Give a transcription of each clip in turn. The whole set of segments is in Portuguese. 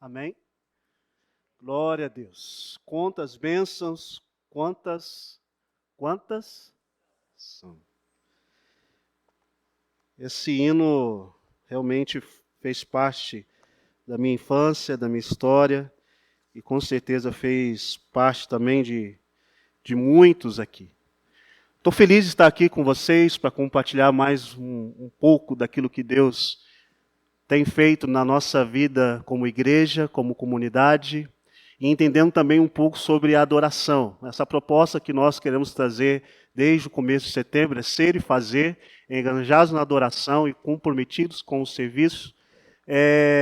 Amém? Glória a Deus. Quantas bênçãos, quantas são. Esse hino realmente fez parte da minha infância, da minha história, e com certeza fez parte também de muitos aqui. Estou feliz de estar aqui com vocês para compartilhar mais um pouco daquilo que Deus tem feito na nossa vida como igreja, como comunidade, e entendendo também um pouco sobre a adoração. Essa proposta que nós queremos trazer desde o começo de setembro é ser e fazer, engajados na adoração e comprometidos com o serviço.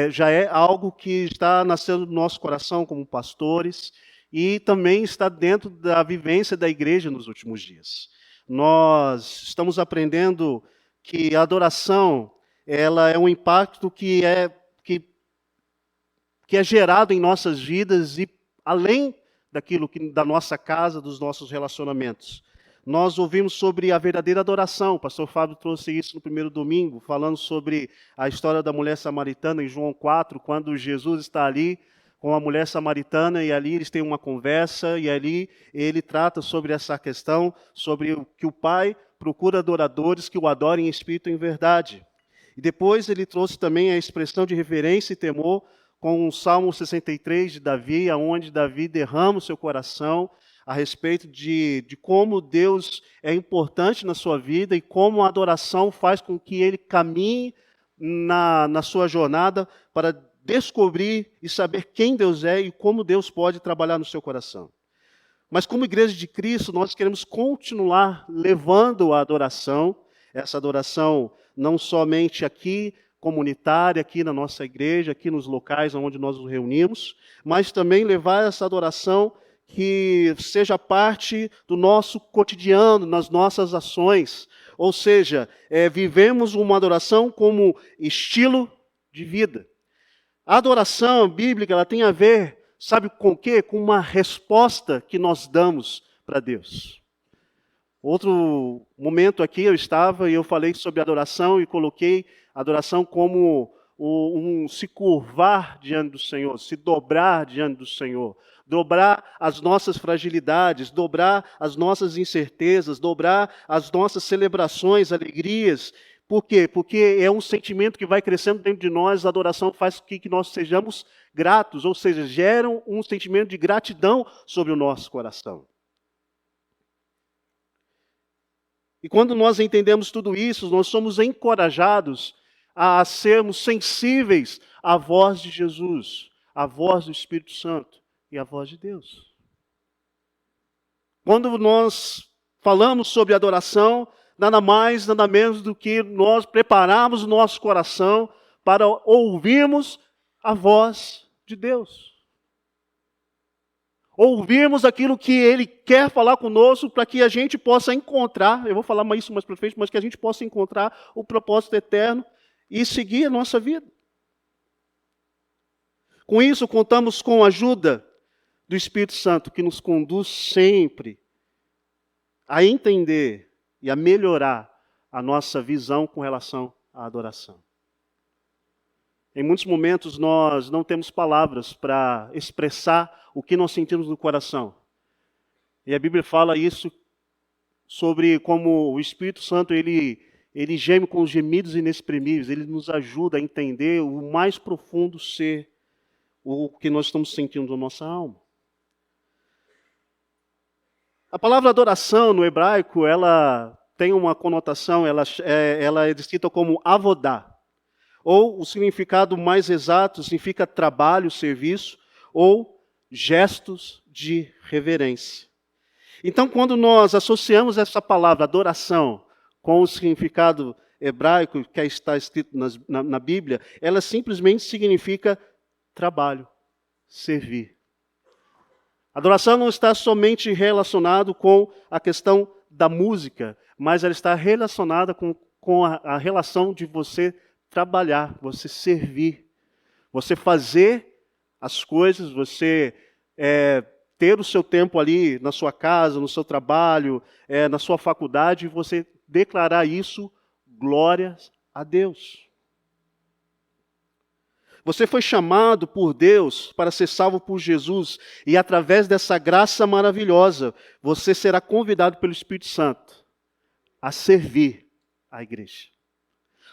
Já é algo que está nascendo no nosso coração como pastores e também está dentro da vivência da igreja nos últimos dias. Nós estamos aprendendo que a adoração ela é um impacto que é gerado em nossas vidas e além daquilo da nossa casa, dos nossos relacionamentos. Nós ouvimos sobre a verdadeira adoração, o pastor Fábio trouxe isso no primeiro domingo, falando sobre a história da mulher samaritana em João 4, quando Jesus está ali com a mulher samaritana e ali eles têm uma conversa e ali ele trata sobre essa questão, sobre o que o Pai procura adoradores que o adorem em espírito e em verdade. E depois ele trouxe também a expressão de reverência e temor com o Salmo 63 de Davi, onde Davi derrama o seu coração a respeito de como Deus é importante na sua vida e como a adoração faz com que ele caminhe na sua jornada para descobrir e saber quem Deus é e como Deus pode trabalhar no seu coração. Mas como igreja de Cristo, nós queremos continuar levando a adoração, essa adoração não somente aqui, comunitária, aqui na nossa igreja, aqui nos locais onde nós nos reunimos, mas também levar essa adoração que seja parte do nosso cotidiano, nas nossas ações. Ou seja, vivemos uma adoração como estilo de vida. A adoração bíblica ela tem a ver, sabe com o quê? Com uma resposta que nós damos para Deus. Outro momento aqui eu estava e eu falei sobre adoração e coloquei adoração como se curvar diante do Senhor, se dobrar diante do Senhor, dobrar as nossas fragilidades, dobrar as nossas incertezas, dobrar as nossas celebrações, alegrias. Por quê? Porque é um sentimento que vai crescendo dentro de nós, a adoração faz com que nós sejamos gratos, ou seja, geram um sentimento de gratidão sobre o nosso coração. E quando nós entendemos tudo isso, nós somos encorajados a sermos sensíveis à voz de Jesus, à voz do Espírito Santo e à voz de Deus. Quando nós falamos sobre adoração, nada mais, nada menos do que nós prepararmos o nosso coração para ouvirmos a voz de Deus. Ouvirmos aquilo que Ele quer falar conosco para que a gente possa encontrar, eu vou falar isso mais para frente, mas que a gente possa encontrar o propósito eterno e seguir a nossa vida. Com isso, contamos com a ajuda do Espírito Santo, que nos conduz sempre a entender e a melhorar a nossa visão com relação à adoração. Em muitos momentos nós não temos palavras para expressar o que nós sentimos no coração. E a Bíblia fala isso sobre como o Espírito Santo ele geme com os gemidos inexprimíveis, ele nos ajuda a entender o mais profundo ser, o que nós estamos sentindo na nossa alma. A palavra adoração no hebraico, ela tem uma conotação, ela é descrita como avodá. Ou o significado mais exato significa trabalho, serviço, ou gestos de reverência. Então, quando nós associamos essa palavra adoração com o significado hebraico que está escrito na Bíblia, ela simplesmente significa trabalho, servir. Adoração não está somente relacionado com a questão da música, mas ela está relacionada com a relação de você trabalhar, você servir, você fazer as coisas, você ter o seu tempo ali na sua casa, no seu trabalho, na sua faculdade, e você declarar isso, glórias a Deus. Você foi chamado por Deus para ser salvo por Jesus, e através dessa graça maravilhosa, você será convidado pelo Espírito Santo a servir a igreja.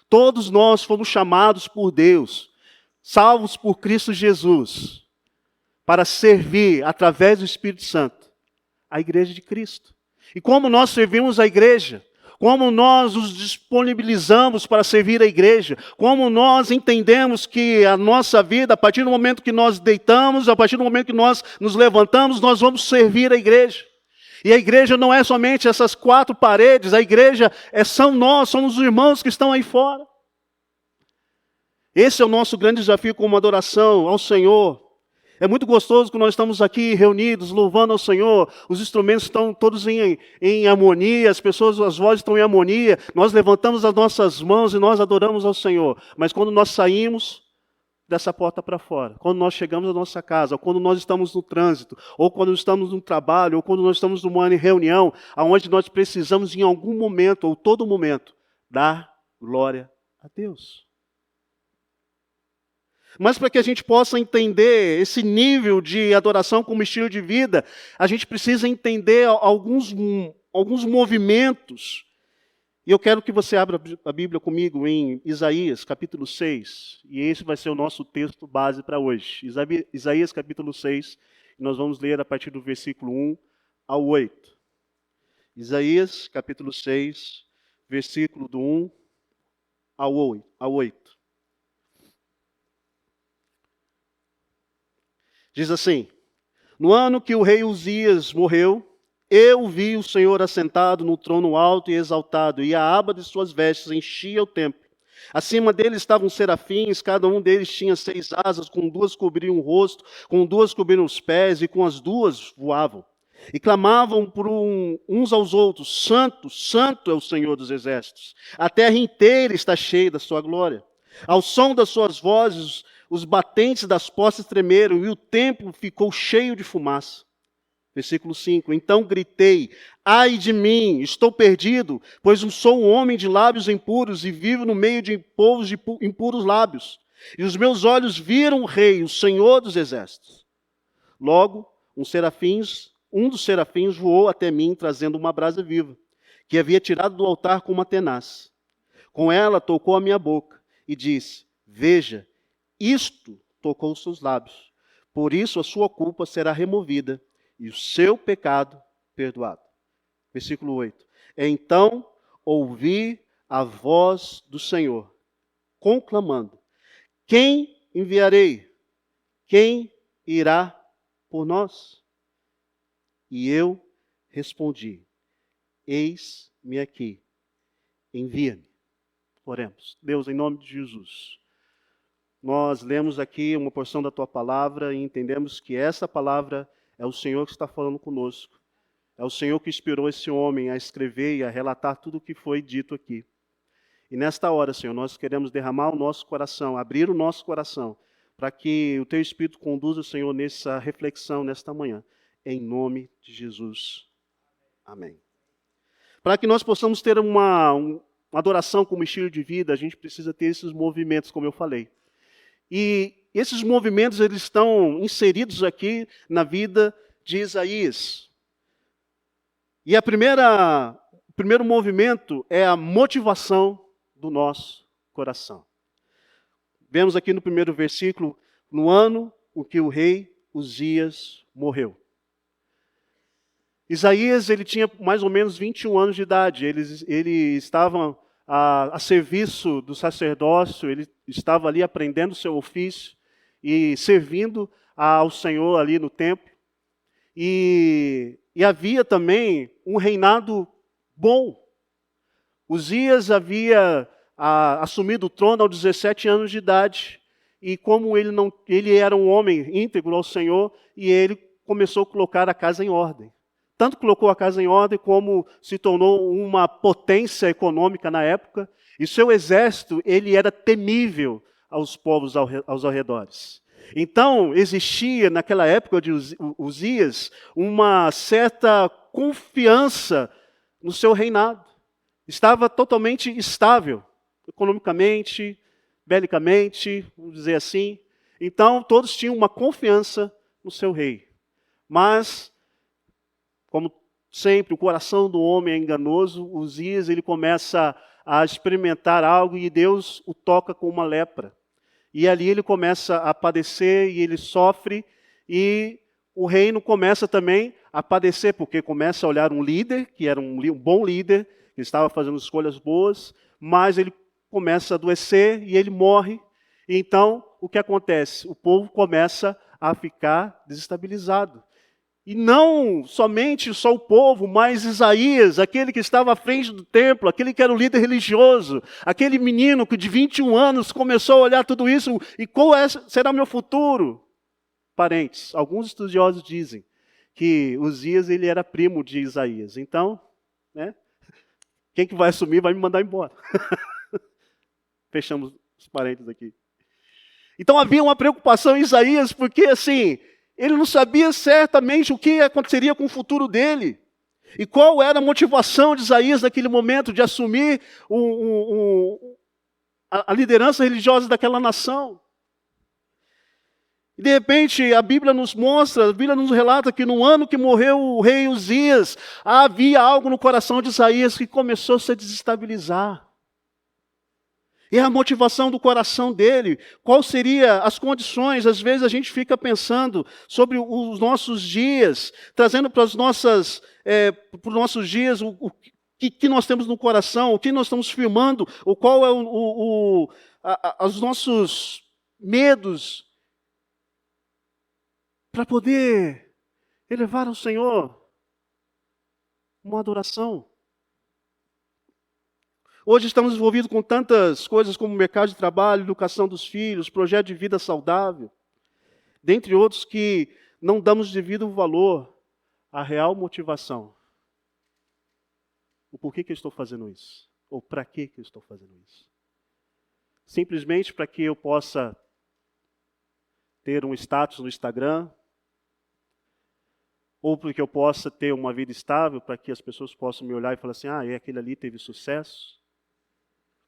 Todos nós fomos chamados por Deus, salvos por Cristo Jesus, para servir, através do Espírito Santo, a igreja de Cristo. E como nós servimos a igreja? Como nós nos disponibilizamos para servir a igreja, como nós entendemos que a nossa vida, a partir do momento que nós deitamos, a partir do momento que nós nos levantamos, nós vamos servir a igreja. E a igreja não é somente essas 4 paredes, a igreja são nós, somos os irmãos que estão aí fora. Esse é o nosso grande desafio como adoração ao Senhor. É muito gostoso que nós estamos aqui reunidos, louvando ao Senhor, os instrumentos estão todos em harmonia, as vozes estão em harmonia, nós levantamos as nossas mãos e nós adoramos ao Senhor. Mas quando nós saímos dessa porta para fora, quando nós chegamos à nossa casa, ou quando nós estamos no trânsito, ou quando estamos no trabalho, ou quando nós estamos numa reunião, onde nós precisamos em algum momento, ou todo momento, dar glória a Deus. Mas para que a gente possa entender esse nível de adoração como estilo de vida, a gente precisa entender alguns movimentos. E eu quero que você abra a Bíblia comigo em Isaías, capítulo 6. E esse vai ser o nosso texto base para hoje. Isaías, capítulo 6. E nós vamos ler a partir do versículo 1 ao 8. Isaías, capítulo 6, versículo do 1 ao 8. Diz assim: no ano que o rei Uzias morreu, eu vi o Senhor assentado no trono alto e exaltado, e a aba de suas vestes enchia o templo. Acima dele estavam serafins, cada um deles tinha 6 asas, com 2 cobriam o rosto, com 2 cobriam os pés, e com as 2 voavam. E clamavam uns aos outros: Santo, Santo é o Senhor dos exércitos. A terra inteira está cheia da sua glória. Ao som das suas vozes, os batentes das postes tremeram e o templo ficou cheio de fumaça. Versículo 5. Então gritei: ai de mim, estou perdido, pois sou um homem de lábios impuros e vivo no meio de povos de impuros lábios. E os meus olhos viram o Rei, o Senhor dos exércitos. Logo, um dos serafins voou até mim, trazendo uma brasa viva, que havia tirado do altar com uma tenaz. Com ela tocou a minha boca e disse: veja, isto tocou os seus lábios. Por isso a sua culpa será removida e o seu pecado perdoado. Versículo 8. Então ouvi a voz do Senhor, conclamando: quem enviarei? Quem irá por nós? E eu respondi: eis-me aqui, envia-me. Oremos. Deus, em nome de Jesus, nós lemos aqui uma porção da Tua palavra e entendemos que essa palavra é o Senhor que está falando conosco. É o Senhor que inspirou esse homem a escrever e a relatar tudo o que foi dito aqui. E nesta hora, Senhor, nós queremos derramar o nosso coração, abrir o nosso coração, para que o Teu Espírito conduza, Senhor, nessa reflexão, nesta manhã. Em nome de Jesus. Amém. Para que nós possamos ter uma adoração como estilo de vida, a gente precisa ter esses movimentos, como eu falei. E esses movimentos, eles estão inseridos aqui na vida de Isaías. E o primeiro movimento é a motivação do nosso coração. Vemos aqui no primeiro versículo: no ano em que o rei Uzias morreu. Isaías, ele tinha mais ou menos 21 anos de idade. Ele estava a serviço do sacerdócio, ele estava ali aprendendo o seu ofício e servindo ao Senhor ali no templo. E havia também um reinado bom. Uzias havia assumido o trono aos 17 anos de idade. E como ele era um homem íntegro ao Senhor, e ele começou a colocar a casa em ordem. Tanto colocou a casa em ordem, como se tornou uma potência econômica na época. E seu exército, ele era temível aos povos aos arredores. Então, existia naquela época de Uzias uma certa confiança no seu reinado. Estava totalmente estável, economicamente, belicamente, vamos dizer assim. Então, todos tinham uma confiança no seu rei. Mas, como sempre, o coração do homem é enganoso. Uzias, ele começa a experimentar algo e Deus o toca com uma lepra. E ali ele começa a padecer e ele sofre, e o reino começa também a padecer, porque começa a olhar um líder, que era um bom líder, que estava fazendo escolhas boas, mas ele começa a adoecer e ele morre. E então, o que acontece? O povo começa a ficar desestabilizado. E não somente só o povo, mas Isaías, aquele que estava à frente do templo, aquele que era o líder religioso, aquele menino que de 21 anos começou a olhar tudo isso, e qual será o meu futuro? Parentes, alguns estudiosos dizem que Uzias ele era primo de Isaías. Então, né, quem que vai assumir vai me mandar embora. Fechamos os parênteses aqui. Então havia uma preocupação em Isaías, porque assim, ele não sabia certamente o que aconteceria com o futuro dele. E qual era a motivação de Isaías naquele momento de assumir a liderança religiosa daquela nação. E de repente a Bíblia nos mostra, a Bíblia nos relata que no ano que morreu o rei Uzias, havia algo no coração de Isaías que começou a se desestabilizar. E a motivação do coração dele, qual seria as condições? Às vezes a gente fica pensando sobre os nossos dias, trazendo para os nossos dias o que nós temos no coração, o que nós estamos firmando, qual é os nossos medos, para poder elevar ao Senhor uma adoração. Hoje estamos envolvidos com tantas coisas como mercado de trabalho, educação dos filhos, projeto de vida saudável, dentre outros que não damos devido valor à real motivação. O porquê que eu estou fazendo isso? Ou para que eu estou fazendo isso? Simplesmente para que eu possa ter um status no Instagram, ou para que eu possa ter uma vida estável, para que as pessoas possam me olhar e falar assim, aquele ali teve sucesso.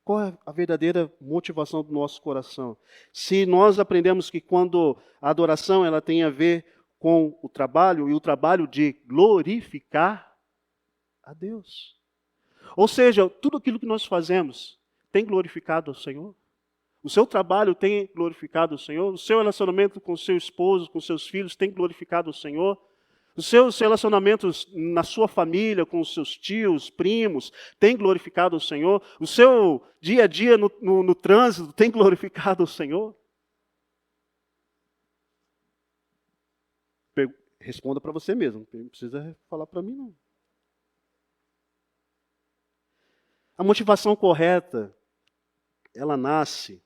Qual é a verdadeira motivação do nosso coração? Se nós aprendemos que quando a adoração ela tem a ver com o trabalho, e o trabalho de glorificar a Deus. Ou seja, tudo aquilo que nós fazemos tem glorificado ao Senhor? O seu trabalho tem glorificado ao Senhor? O seu relacionamento com o seu esposo, com seus filhos tem glorificado ao Senhor? Os seus relacionamentos na sua família, com os seus tios, primos, tem glorificado ao Senhor? O seu dia a dia no trânsito tem glorificado ao Senhor? Responda para você mesmo, não precisa falar para mim não. A motivação correta, ela nasce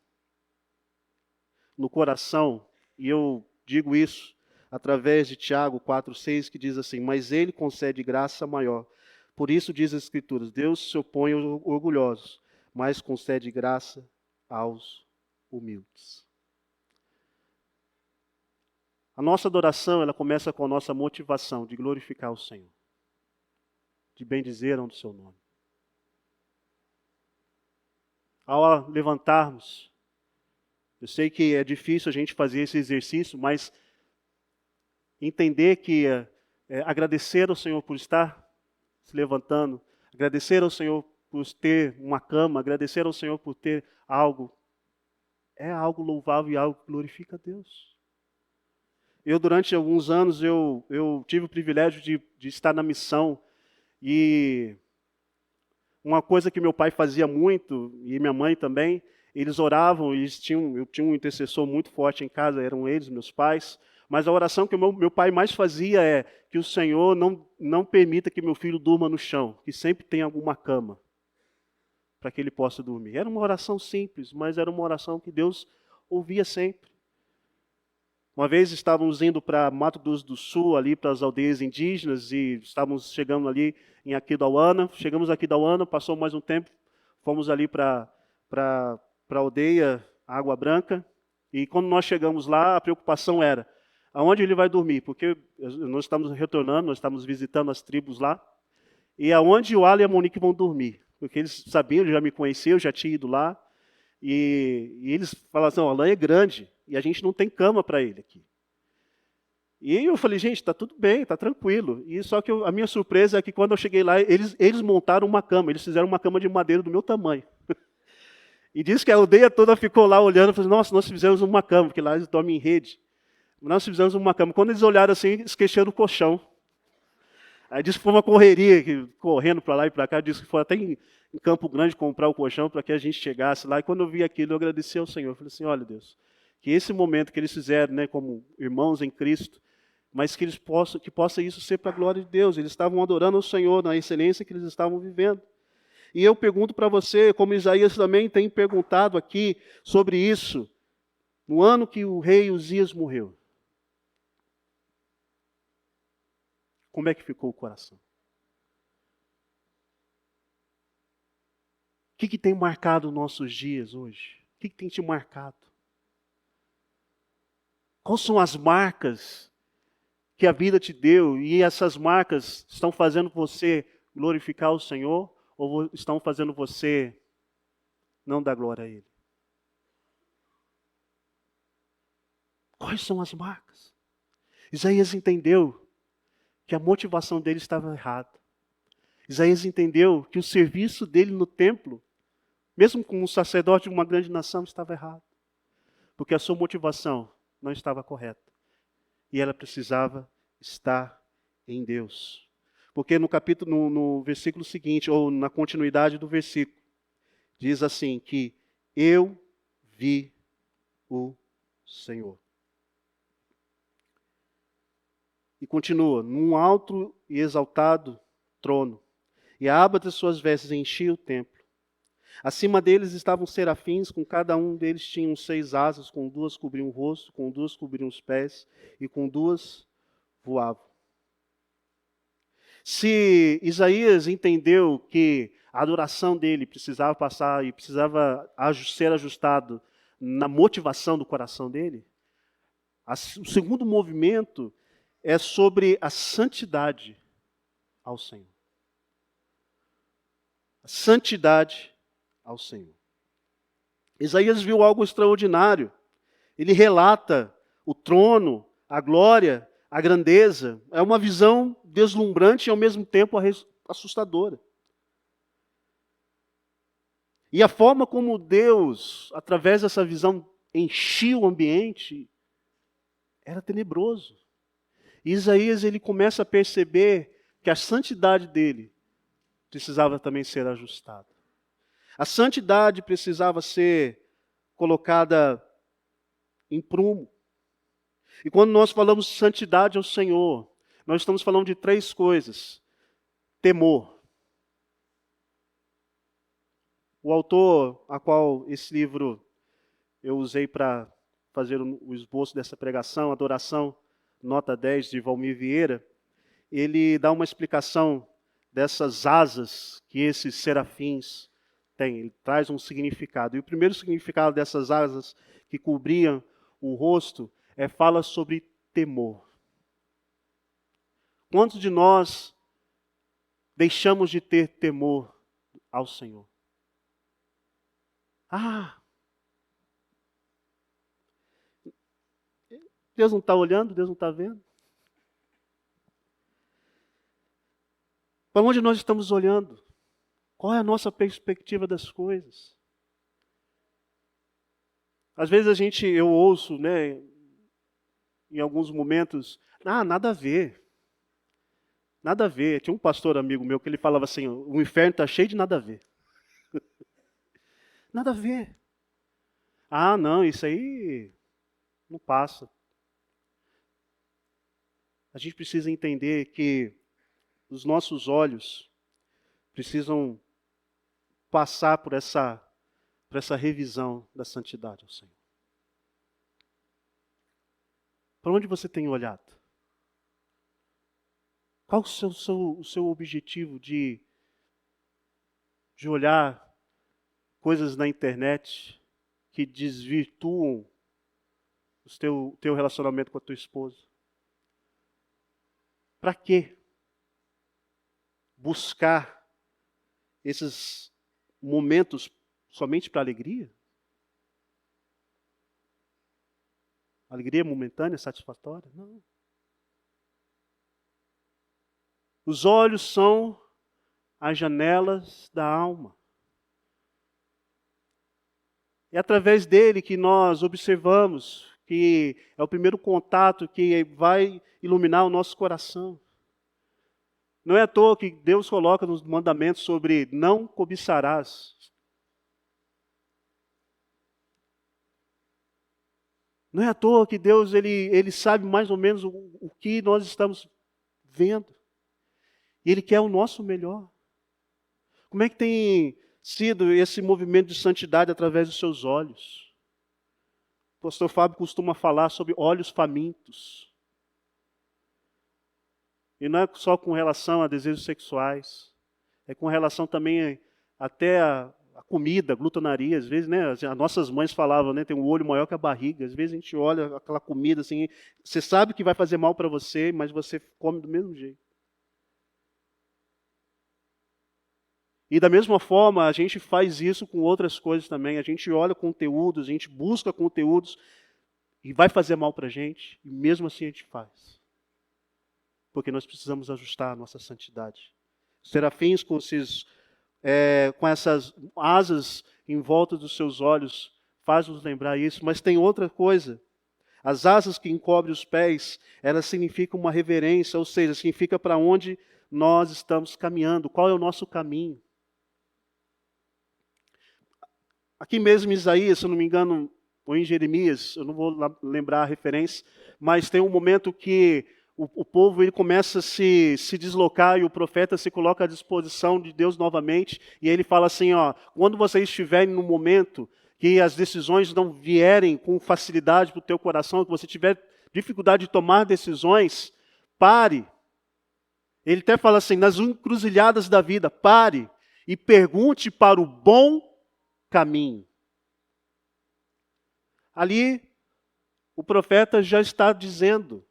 no coração, e eu digo isso através de Tiago 4,6, que diz assim, mas ele concede graça maior. Por isso diz as Escrituras, Deus se opõe aos orgulhosos, mas concede graça aos humildes. A nossa adoração, ela começa com a nossa motivação de glorificar o Senhor, de bendizer o seu nome. Ao levantarmos, eu sei que é difícil a gente fazer esse exercício, mas entender que agradecer ao Senhor por estar se levantando, agradecer ao Senhor por ter uma cama, agradecer ao Senhor por ter algo, é algo louvável e algo que glorifica a Deus. Eu, durante alguns anos, eu tive o privilégio de estar na missão, e uma coisa que meu pai fazia muito, e minha mãe também, eles oravam, eu tinha um intercessor muito forte em casa, eram eles, meus pais. Mas a oração que o meu pai mais fazia é que o Senhor não permita que meu filho durma no chão, que sempre tenha alguma cama para que ele possa dormir. Era uma oração simples, mas era uma oração que Deus ouvia sempre. Uma vez estávamos indo para Mato Grosso do Sul, ali para as aldeias indígenas, e estávamos chegando ali em Aquidauana. Chegamos a Aquidauana, passou mais um tempo, fomos ali para a aldeia Água Branca, e quando nós chegamos lá, a preocupação era, aonde ele vai dormir? Porque nós estamos retornando, nós estamos visitando as tribos lá. E aonde o Alan e a Monique vão dormir? Porque eles sabiam, já me conheciam, já tinha ido lá. E eles falaram assim, o Alain é grande e a gente não tem cama para ele aqui. E eu falei, gente, está tudo bem, está tranquilo. E só que a minha surpresa é que quando eu cheguei lá, eles montaram uma cama, eles fizeram uma cama de madeira do meu tamanho. E disse que a aldeia toda ficou lá olhando e falou, nossa, nós fizemos uma cama, porque lá eles dormem em rede. Nós fizemos uma cama. Quando eles olharam assim, esqueceram o colchão. Aí disse que foi uma correria, correndo para lá e para cá, disse que foi até em Campo Grande comprar o colchão para que a gente chegasse lá. E quando eu vi aquilo, eu agradeci ao Senhor. Eu falei assim, olha Deus, que esse momento que eles fizeram, né, como irmãos em Cristo, mas que possa isso ser para a glória de Deus. Eles estavam adorando ao Senhor na excelência que eles estavam vivendo. E eu pergunto para você, como Isaías também tem perguntado aqui sobre isso, no ano que o rei Uzias morreu, como é que ficou o coração? O que tem marcado nossos dias hoje? O que tem te marcado? Quais são as marcas que a vida te deu e essas marcas estão fazendo você glorificar o Senhor ou estão fazendo você não dar glória a Ele? Quais são as marcas? Isaías entendeu que a motivação dele estava errada. Isaías entendeu que o serviço dele no templo, mesmo como um sacerdote de uma grande nação, estava errado. Porque a sua motivação não estava correta. E ela precisava estar em Deus. Porque no versículo seguinte, ou na continuidade do versículo, diz assim, que eu vi o Senhor. E continua, num alto e exaltado trono, e a aba de suas vestes enchia o templo. Acima deles estavam serafins, com cada um deles tinham 6 asas, com 2 cobriam o rosto, com 2 cobriam os pés, e com 2 voavam. Se Isaías entendeu que a adoração dele precisava passar e precisava ser ajustado na motivação do coração dele, o segundo movimento é sobre a santidade ao Senhor. A santidade ao Senhor. Isaías viu algo extraordinário. Ele relata o trono, a glória, a grandeza. É uma visão deslumbrante e ao mesmo tempo assustadora. E a forma como Deus, através dessa visão, enchia o ambiente, era tenebroso. E Isaías ele começa a perceber que a santidade dele precisava também ser ajustada. A santidade precisava ser colocada em prumo. E quando nós falamos de santidade ao Senhor, nós estamos falando de 3 coisas. Temor. O autor a qual esse livro eu usei para fazer o esboço dessa pregação, Adoração, nota 10, de Valmir Vieira, ele dá uma explicação dessas asas que esses serafins têm. Ele traz um significado. E o primeiro significado dessas asas que cobriam o rosto fala sobre temor. Quantos de nós deixamos de ter temor ao Senhor? Deus não está olhando, Deus não está vendo. Para onde nós estamos olhando? Qual é a nossa perspectiva das coisas? Às vezes eu ouço, né, em alguns momentos, nada a ver. Nada a ver. Tinha um pastor amigo meu que ele falava assim, o inferno está cheio de nada a ver. Nada a ver. Não, isso aí não passa. A gente precisa entender que os nossos olhos precisam passar por essa revisão da santidade ao Senhor. Para onde você tem olhado? Qual o seu objetivo de olhar coisas na internet que desvirtuam o teu relacionamento com a tua esposa? Para quê? Buscar esses momentos somente para alegria? alegria momentânea, satisfatória. Não. Os olhos são as janelas da alma. É através dele que nós observamos, que é o primeiro contato que vai iluminar o nosso coração. Não é à toa que Deus coloca nos mandamentos sobre não cobiçarás. Não é à toa que Deus ele sabe mais ou menos o que nós estamos vendo. E Ele quer o nosso melhor. Como é que tem sido esse movimento de santidade através dos seus olhos? O pastor Fábio costuma falar sobre olhos famintos. E não é só com relação a desejos sexuais. É com relação também até a comida, a glutonaria. Às vezes, né, as nossas mães falavam, né, tem um olho maior que a barriga. Às vezes a gente olha aquela comida assim, você sabe que vai fazer mal para você, mas você come do mesmo jeito. E da mesma forma, a gente faz isso com outras coisas também. A gente olha conteúdos, a gente busca conteúdos e vai fazer mal para a gente, e mesmo assim a gente faz. Porque nós precisamos ajustar a nossa santidade. Os serafins com essas asas em volta dos seus olhos faz-nos lembrar isso, mas tem outra coisa. As asas que encobrem os pés, elas significam uma reverência, ou seja, significa para onde nós estamos caminhando, qual é o nosso caminho. Aqui mesmo em Isaías, se eu não me engano, ou em Jeremias, eu não vou lembrar a referência, mas tem um momento que o povo ele começa a se deslocar e o profeta se coloca à disposição de Deus novamente, e ele fala assim, ó, quando vocês estiverem no momento que as decisões não vierem com facilidade para o teu coração, que você tiver dificuldade de tomar decisões, pare. Ele até fala assim, nas encruzilhadas da vida, pare e pergunte para o bom caminho. Ali, o profeta já está dizendo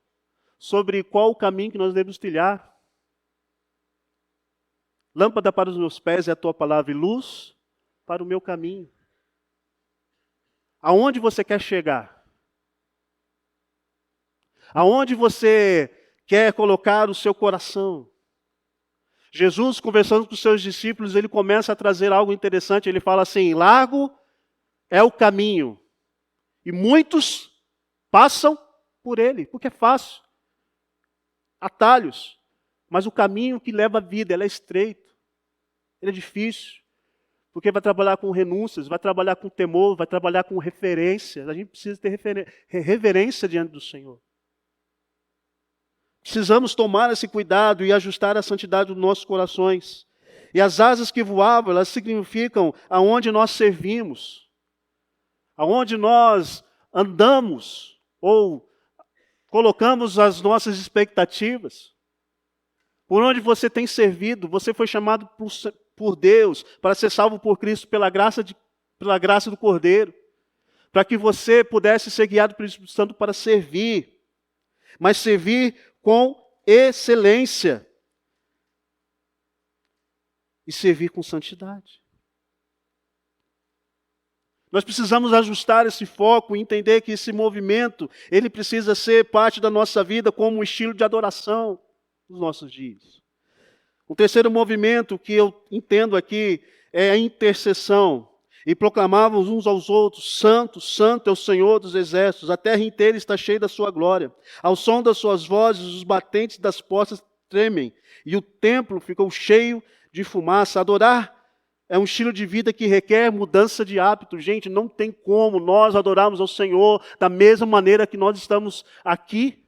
sobre qual o caminho que nós devemos trilhar. Lâmpada para os meus pés é a tua palavra e luz para o meu caminho. Aonde você quer chegar? Aonde você quer colocar o seu coração? Jesus, conversando com os seus discípulos, ele começa a trazer algo interessante. Ele fala assim, largo é o caminho. E muitos passam por ele, porque é fácil. Atalhos. Mas o caminho que leva à vida, ele é estreito. Ele é difícil. Porque vai trabalhar com renúncias, vai trabalhar com temor, vai trabalhar com referência. A gente precisa ter reverência diante do Senhor. Precisamos tomar esse cuidado e ajustar a santidade dos nossos corações. E as asas que voavam, elas significam aonde nós servimos, aonde nós andamos, ou colocamos as nossas expectativas. Por onde você tem servido, você foi chamado por Deus para ser salvo por Cristo pela graça do Cordeiro, para que você pudesse ser guiado pelo Espírito Santo para servir, mas servir com excelência e servir com santidade. Nós precisamos ajustar esse foco e entender que esse movimento, ele precisa ser parte da nossa vida como um estilo de adoração nos nossos dias. O terceiro movimento que eu entendo aqui é a intercessão. E proclamavam uns aos outros, Santo, Santo é o Senhor dos exércitos, a terra inteira está cheia da sua glória. Ao som das suas vozes, os batentes das portas tremem, e o templo ficou cheio de fumaça. Adorar é um estilo de vida que requer mudança de hábito. Gente, não tem como nós adorarmos ao Senhor da mesma maneira que nós estamos aqui.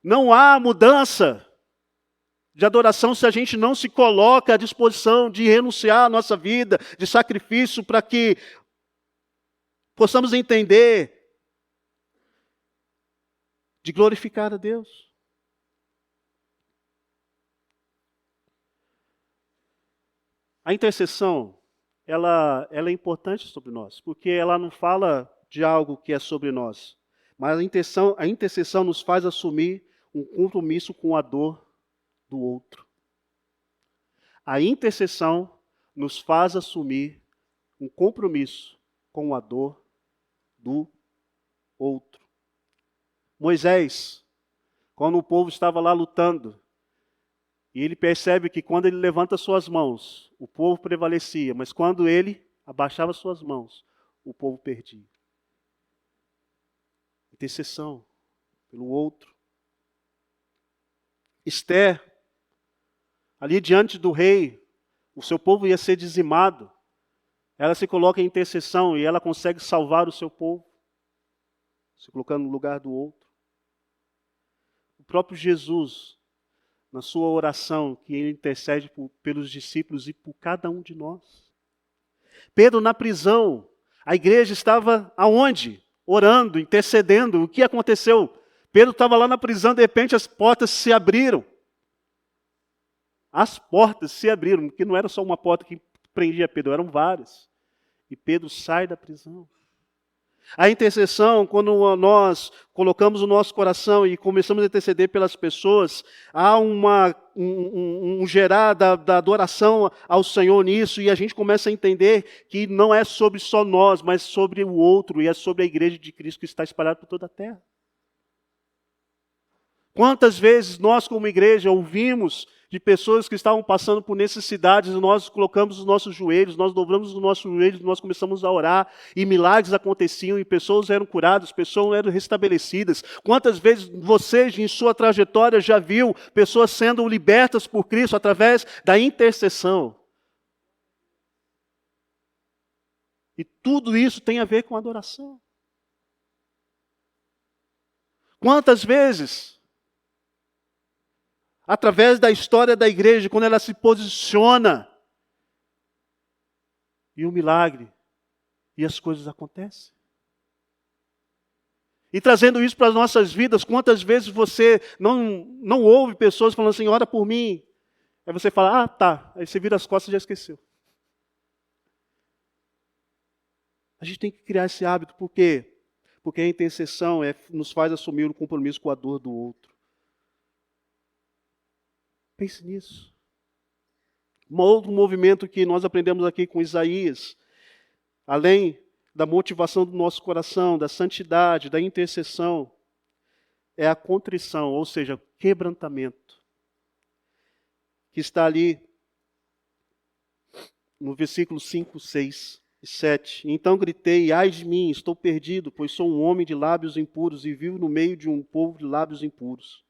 Não há mudança de adoração se a gente não se coloca à disposição de renunciar à nossa vida, de sacrifício, para que possamos entender, de glorificar a Deus. A intercessão, ela é importante sobre nós, porque ela não fala de algo que é sobre nós, mas a intercessão nos faz assumir um compromisso com a dor do outro. A intercessão nos faz assumir um compromisso com a dor do outro. Moisés, quando o povo estava lá lutando, e ele percebe que quando ele levanta suas mãos, o povo prevalecia, mas quando ele abaixava suas mãos, o povo perdia. Intercessão pelo outro. Esther, ali diante do rei, o seu povo ia ser dizimado. Ela se coloca em intercessão e ela consegue salvar o seu povo, se colocando no lugar do outro. O próprio Jesus, na sua oração, que ele intercede pelos discípulos e por cada um de nós. Pedro na prisão, a igreja estava aonde? Orando, intercedendo. O que aconteceu? Pedro estava lá na prisão, de repente as portas se abriram. As portas se abriram, porque não era só uma porta que prendia Pedro, eram várias. E Pedro sai da prisão. A intercessão, quando nós colocamos o nosso coração e começamos a interceder pelas pessoas, há um gerar da adoração ao Senhor nisso, e a gente começa a entender que não é sobre só nós, mas sobre o outro, e é sobre a igreja de Cristo que está espalhada por toda a terra. Quantas vezes nós, como igreja, ouvimos de pessoas que estavam passando por necessidades, e nós colocamos os nossos joelhos, nós dobramos os nossos joelhos, nós começamos a orar, e milagres aconteciam, e pessoas eram curadas, pessoas eram restabelecidas. Quantas vezes você, em sua trajetória, já viu pessoas sendo libertas por Cristo através da intercessão? E tudo isso tem a ver com adoração. Quantas vezes, através da história da igreja, quando ela se posiciona, e o milagre, e as coisas acontecem. E trazendo isso para as nossas vidas, quantas vezes você não ouve pessoas falando assim, ora por mim. Aí você fala, tá. Aí você vira as costas e já esqueceu. A gente tem que criar esse hábito, por quê? Porque a intercessão nos faz assumir o compromisso com a dor do outro. Pense nisso. Um outro movimento que nós aprendemos aqui com Isaías, além da motivação do nosso coração, da santidade, da intercessão, é a contrição, ou seja, quebrantamento. Que está ali no versículo 5, 6 e 7. Então gritei, ai de mim, estou perdido, pois sou um homem de lábios impuros e vivo no meio de um povo de lábios impuros.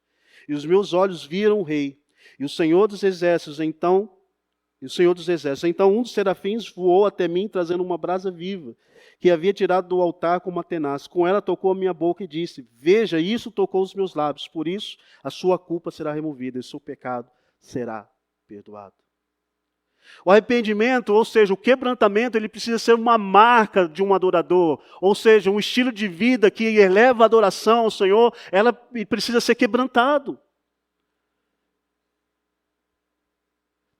E os meus olhos viram o rei. E o Senhor dos Exércitos, então um dos serafins voou até mim, trazendo uma brasa viva, que havia tirado do altar com uma tenaz. Com ela tocou a minha boca e disse, veja, isso tocou os meus lábios, por isso a sua culpa será removida e o seu pecado será perdoado. O arrependimento, ou seja, o quebrantamento, ele precisa ser uma marca de um adorador, ou seja, um estilo de vida que eleva a adoração ao Senhor, ela precisa ser quebrantado.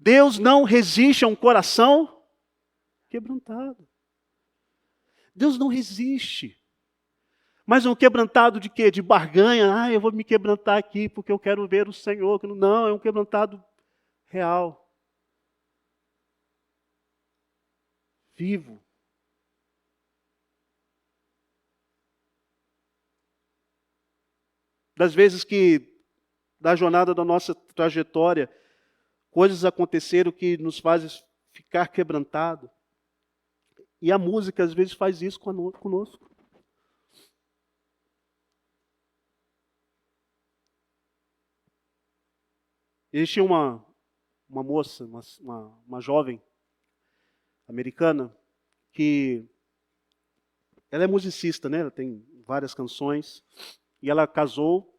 Deus não resiste a um coração quebrantado. Deus não resiste. Mas um quebrantado de quê? De barganha. Eu vou me quebrantar aqui porque eu quero ver o Senhor. Não, é um quebrantado real. Vivo. Das vezes que, da jornada da nossa trajetória, coisas aconteceram que nos fazem ficar quebrantado. E a música, às vezes, faz isso conosco. Existia uma moça, uma jovem americana, que ela é musicista, né? Ela tem várias canções. E ela casou,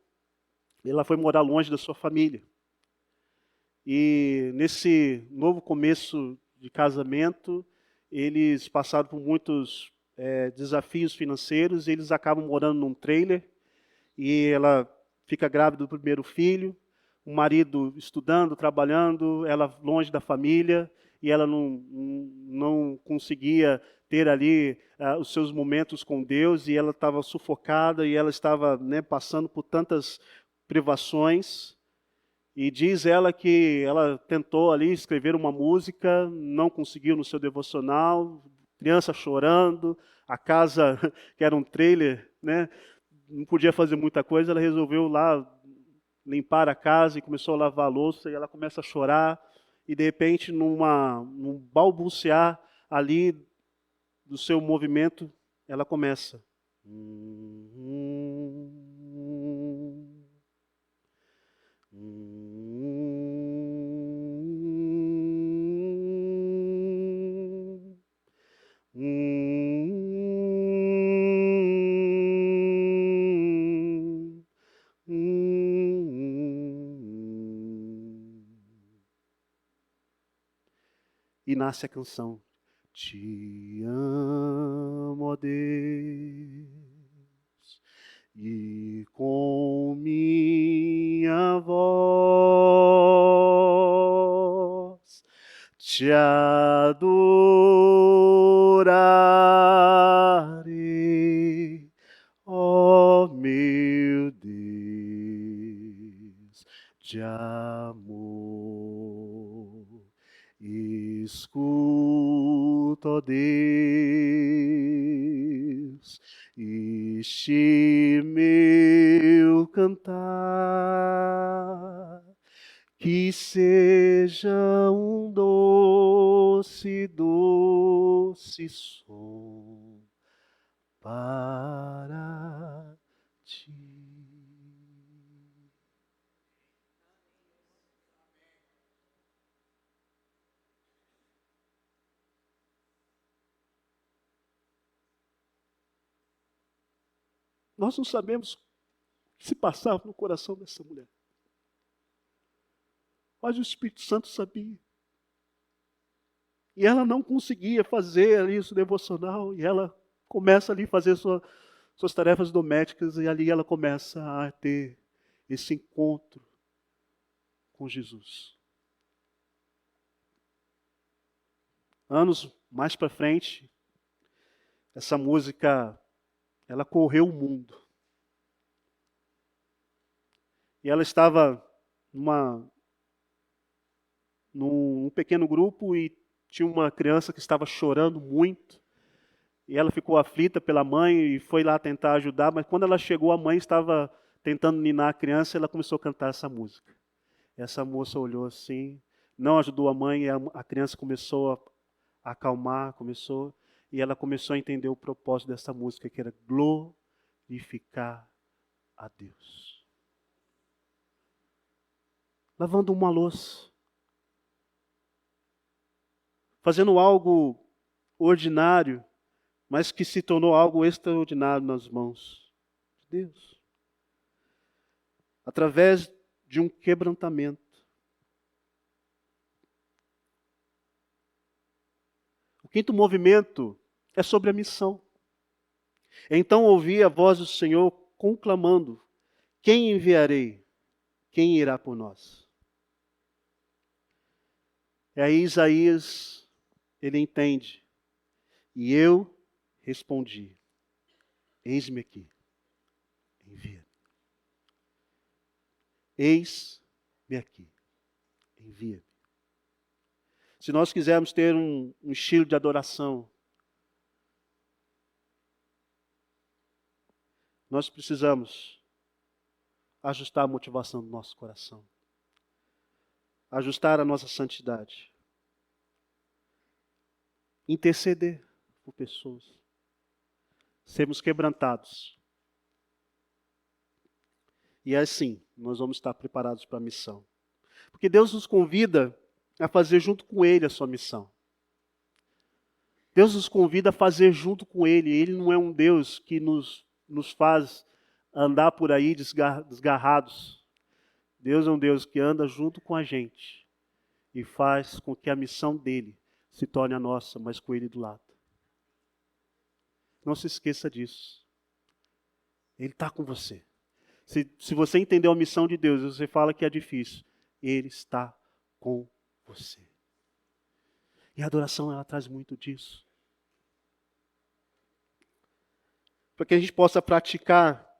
e ela foi morar longe da sua família. E nesse novo começo de casamento, eles passaram por muitos desafios financeiros, e eles acabam morando num trailer, e ela fica grávida do primeiro filho, o marido estudando, trabalhando, ela longe da família, e ela não conseguia ter ali os seus momentos com Deus, e ela estava sufocada, e ela estava passando por tantas privações. E diz ela que ela tentou ali escrever uma música, não conseguiu no seu devocional, criança chorando, a casa, que era um trailer, né? Não podia fazer muita coisa, ela resolveu lá limpar a casa e começou a lavar a louça, e ela começa a chorar, e de repente, num balbuciar ali do seu movimento, ela começa. E nasce a canção. Te amo, ó Deus, e com minha voz te adorarei, ó meu Deus de amor. Escuta, ó Deus, este meu cantar, que seja um doce, doce som para ti. Nós não sabemos o que se passava no coração dessa mulher. Mas o Espírito Santo sabia. E ela não conseguia fazer ali isso devocional, e ela começa ali a fazer suas tarefas domésticas, e ali ela começa a ter esse encontro com Jesus. Anos mais para frente, essa música, ela correu o mundo. E ela estava num pequeno grupo, e tinha uma criança que estava chorando muito. E ela ficou aflita pela mãe e foi lá tentar ajudar, mas quando ela chegou, a mãe estava tentando ninar a criança, e ela começou a cantar essa música. Essa moça olhou assim, não ajudou a mãe, e a criança começou a acalmar, e ela começou a entender o propósito dessa música, que era glorificar a Deus. Lavando uma louça, fazendo algo ordinário, mas que se tornou algo extraordinário nas mãos de Deus. Através de um quebrantamento. O quinto movimento é sobre a missão. Então ouvi a voz do Senhor conclamando: quem enviarei? Quem irá por nós? E aí Isaías, ele entende. E eu respondi: eis-me aqui, envia-me. Eis-me aqui, envia-me. Se nós quisermos ter um estilo de adoração, nós precisamos ajustar a motivação do nosso coração, ajustar a nossa santidade, interceder por pessoas, sermos quebrantados. E assim, nós vamos estar preparados para a missão. Porque Deus nos convida a fazer junto com Ele a sua missão. Deus nos convida a fazer junto com Ele. Ele não é um Deus que nos faz andar por aí desgarrados. Deus é um Deus que anda junto com a gente e faz com que a missão dele se torne a nossa, mas com Ele do lado. Não se esqueça disso. Ele está com você. Se você entendeu a missão de Deus e você fala que é difícil, Ele está com você. E a adoração, ela traz muito disso. Para que a gente possa praticar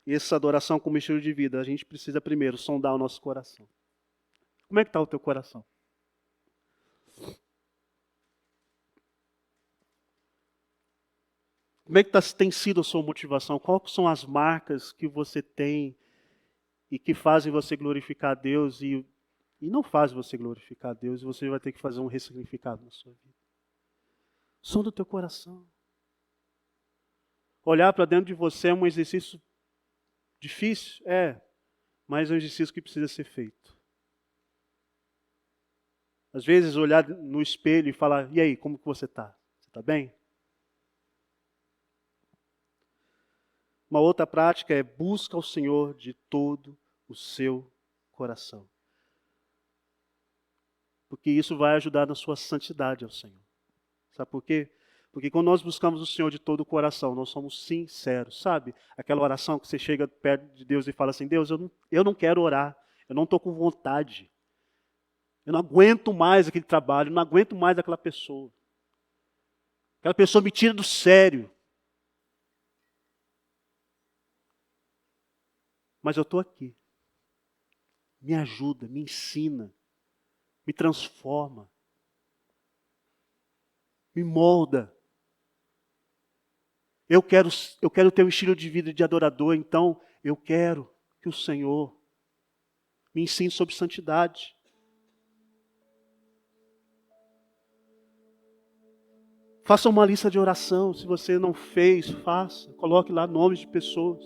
essa adoração como estilo de vida, a gente precisa primeiro sondar o nosso coração. Como é que está o teu coração? Como é que tem sido a sua motivação? Quais são as marcas que você tem e que fazem você glorificar a Deus e não fazem você glorificar a Deus e você vai ter que fazer um ressignificado na sua vida? Som do teu coração. Olhar para dentro de você é um exercício difícil? Mas é um exercício que precisa ser feito. Às vezes olhar no espelho e falar, e aí, como que você está? Você está bem? Uma outra prática é busca ao Senhor de todo o seu coração. Porque isso vai ajudar na sua santidade ao Senhor. Sabe por quê? Porque quando nós buscamos o Senhor de todo o coração, nós somos sinceros, sabe? Aquela oração que você chega perto de Deus e fala assim, Deus, eu não quero orar, eu não estou com vontade. Eu não aguento mais aquele trabalho, eu não aguento mais aquela pessoa. Aquela pessoa me tira do sério. Mas eu estou aqui. Me ajuda, me ensina, me transforma, me molda. Eu quero ter um estilo de vida de adorador, então eu quero que o Senhor me ensine sobre santidade. Faça uma lista de oração, se você não fez, faça. Coloque lá nomes de pessoas.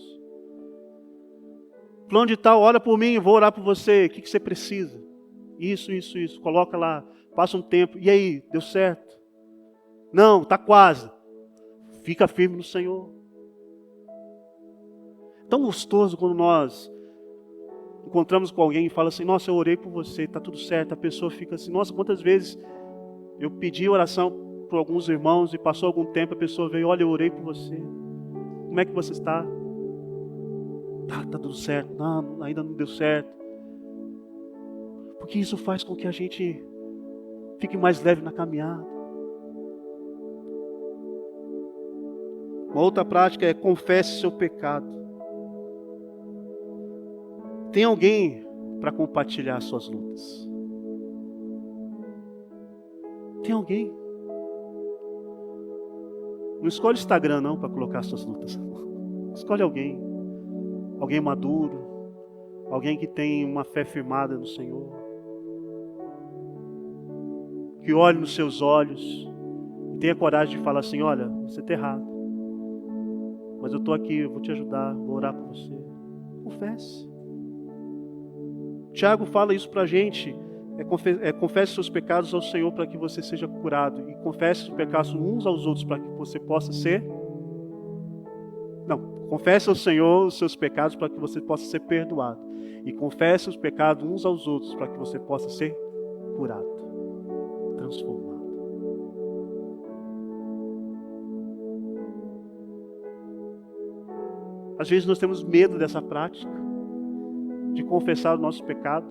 Plano de tal, ora por mim, vou orar por você. O que você precisa? Isso. Coloca lá, passa um tempo. E aí, deu certo? Não, está quase. Fica firme no Senhor. Tão gostoso quando nós encontramos com alguém e fala assim, nossa, eu orei por você, está tudo certo. A pessoa fica assim, nossa, quantas vezes eu pedi oração por alguns irmãos e passou algum tempo, a pessoa veio, olha, eu orei por você. Como é que você está? Tá tudo certo. Não, ainda não deu certo. Porque isso faz com que a gente fique mais leve na caminhada. Uma outra prática é confesse seu pecado. Tem alguém para compartilhar suas lutas? Tem alguém? Não escolhe o Instagram não para colocar suas lutas. Escolhe alguém. Alguém maduro. Alguém que tem uma fé firmada no Senhor. Que olhe nos seus olhos. E tenha coragem de falar assim, olha, você está errado. Mas eu estou aqui, eu vou te ajudar, vou orar por você. Confesse. Tiago fala isso para a gente. Confesse seus pecados ao Senhor para que você seja curado. E confesse os pecados uns aos outros para que você possa ser... Não, confesse ao Senhor os seus pecados para que você possa ser perdoado. E confesse os pecados uns aos outros para que você possa ser curado, transformado. Às vezes nós temos medo dessa prática, de confessar o nosso pecado.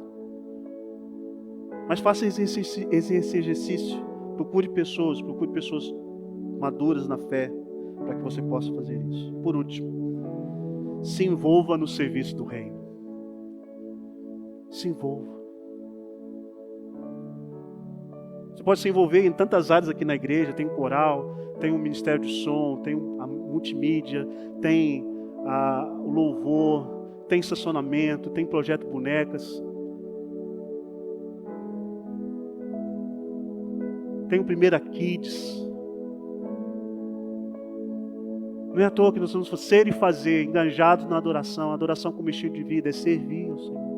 Mas faça esse exercício. Procure pessoas maduras na fé, para que você possa fazer isso. Por último, se envolva no serviço do reino. Se envolva. Você pode se envolver em tantas áreas aqui na igreja. Tem coral, tem o ministério de som, tem a multimídia, tem o louvor, tem estacionamento, tem projeto bonecas. Tem o Primeira Kids. Não é à toa que nós vamos ser e fazer, engajados na adoração. A adoração como estilo de vida é servir ao Senhor.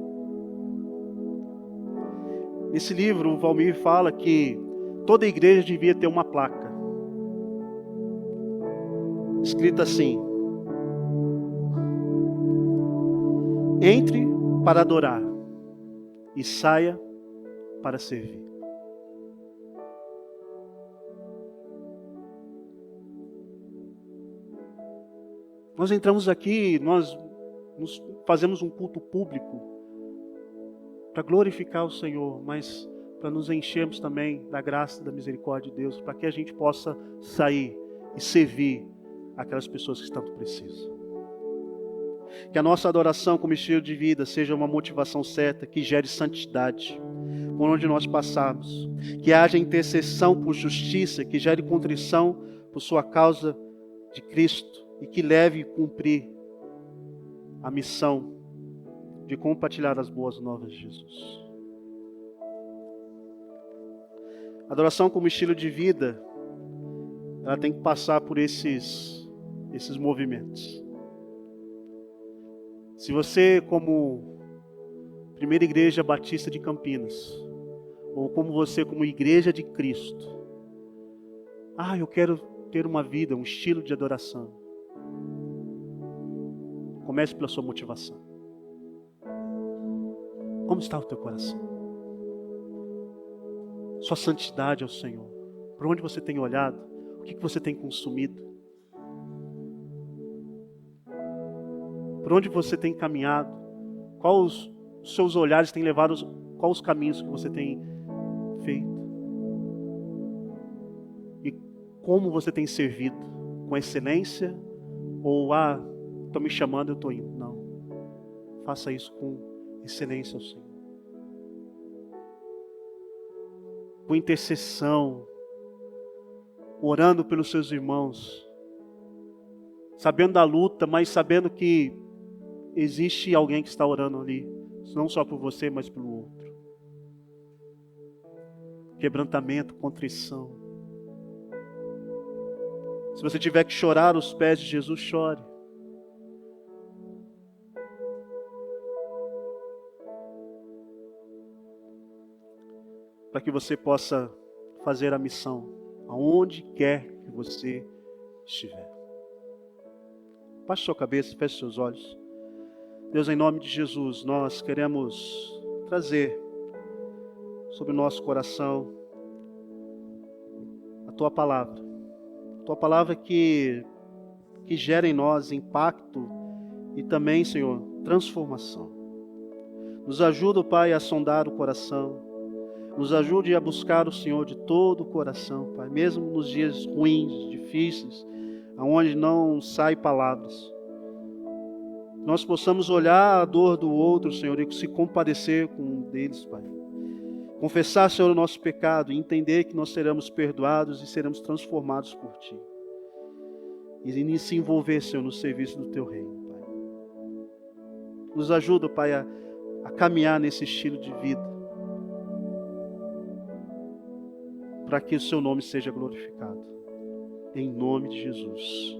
Nesse livro, o Valmir fala que toda igreja devia ter uma placa escrita assim: entre para adorar e saia para servir. Nós entramos aqui, nós fazemos um culto público para glorificar o Senhor, mas para nos enchermos também da graça e da misericórdia de Deus, para que a gente possa sair e servir aquelas pessoas que tanto precisam. Que a nossa adoração como estilo de vida seja uma motivação certa, que gere santidade por onde nós passarmos. Que haja intercessão por justiça, que gere contrição por sua causa de Cristo e que leve e cumprir a missão de compartilhar as boas novas de Jesus. Adoração como estilo de vida, ela tem que passar por esses movimentos. Se você, como Primeira Igreja Batista de Campinas, ou como você, como Igreja de Cristo, eu quero ter uma vida, um estilo de adoração. Comece pela sua motivação. Como está o teu coração? Sua santidade ao Senhor. Por onde você tem olhado? O que você tem consumido? Por onde você tem caminhado? Quais os seus olhares têm levado? Quais os caminhos que você tem feito? E como você tem servido? Com excelência? Ou, estão me chamando, eu estou indo. Não. Faça isso com excelência ao Senhor. Com intercessão. Orando pelos seus irmãos. Sabendo da luta, mas sabendo que existe alguém que está orando ali. Não só por você, mas pelo outro. Quebrantamento, contrição. Se você tiver que chorar aos pés de Jesus, chore. Para que você possa fazer a missão aonde quer que você estiver. Baixe sua cabeça, feche seus olhos. Deus, em nome de Jesus, nós queremos trazer sobre o nosso coração a Tua palavra. A Tua palavra que gera em nós impacto e também, Senhor, transformação. Nos ajuda, Pai, a sondar o coração. Nos ajude a buscar o Senhor de todo o coração, Pai. Mesmo nos dias ruins, difíceis, onde não saem palavras. Nós possamos olhar a dor do outro, Senhor, e se compadecer com um deles, Pai. Confessar, Senhor, o nosso pecado e entender que nós seremos perdoados e seremos transformados por Ti. E se envolver, Senhor, no serviço do Teu reino, Pai. Nos ajuda, Pai, a caminhar nesse estilo de vida, para que o Seu nome seja glorificado. Em nome de Jesus.